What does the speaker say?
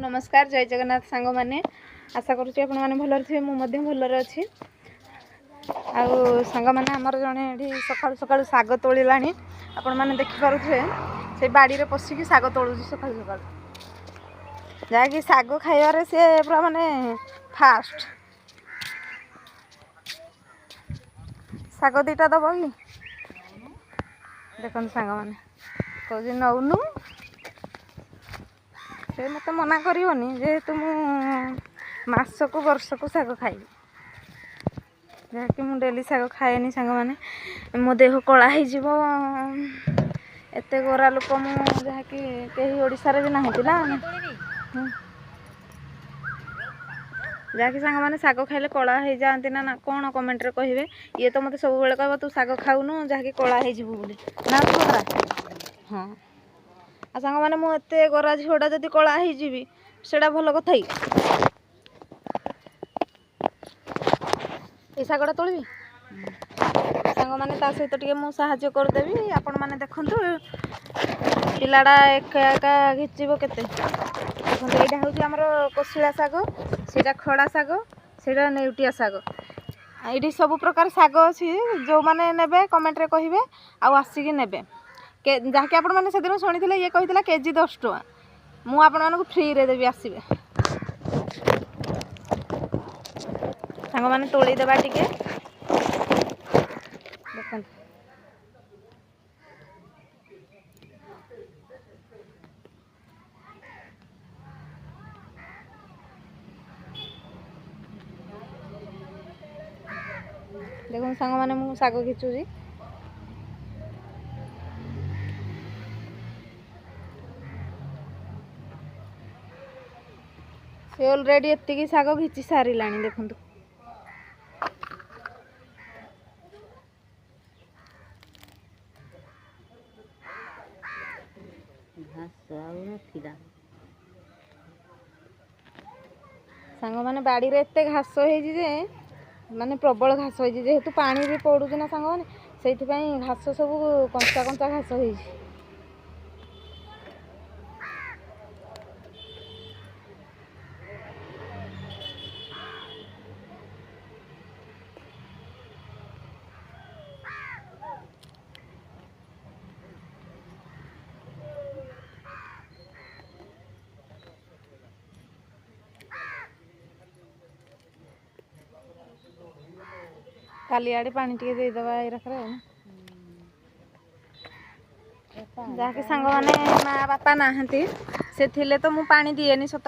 नमस्कार जय जगन्नाथ सांग मैंने आशा करुँच आपण मैंने भलर थे मुझे भलर अच्छी सांग मैंने आमर जड़े सका सका शाग तोड़ा आपण मैंने देखिपे से बाड़ी में पशिकी शाग तोलू सका सका जहाँकि शाग खाइबार सी पूरा माने फास्ट शाग दीटा दब कि देखो सांग मैंने कौन नौनु से मत मना करनी जेहेतु मस को वर्ष को शाग खाई जहाँकि मुझे डेली शाग खाएनी सांग मैंने मो देह कला हो एत गोरा लोक मुझे कहीं ओडिशारे भी नहांती ना जहाँकि सांग मैंने शाग खाइले कला हो जाती ना कौन कमेंट रे कहे ये तो मत सब बेले कह तू शाग खाऊनु जहाँकि कला हो ना गोरा हाँ आ सांग मैंने मुझे गोरा झीटा जब कला होटा भल कथा ये शागटा तोलबी सांग मैंने सहित टे मुझे करदेवी आपण मैंने देखु पिलाटा एका एका घिचब केते देखो यहाँ हूँ आमर कोशिला शाग सीटा खड़ा शाग सीटा नेउटिया शाग ये सब प्रकार शाग अच्छी जो मैंने ने कमेंट रे कहे आसिकी ने जहाँकि आपण मैंने से दिन शुणी ये कही केजी 10 टଙ୍କା मु आपण मानक फ्री रे देवी आसबे सांग मैंने तोड़ी देबा टिके देखो देखो सांग मैंने मु शाग घिचुची से ऑलरेडी एतिकी शाग घिची सारा देखु सांग मैंने बाड़ी रे एते घास हो माने प्रबल घास हो जेहेतु पानी भी पड़ू ना सांग मैंने से घास सब कंचा कंचा घास हो काली आड़े पानी टे देदेबा रखा जहाँकि सांग मैंने माँ बापा नहांती से थिले तो मु पानी दिएनी सत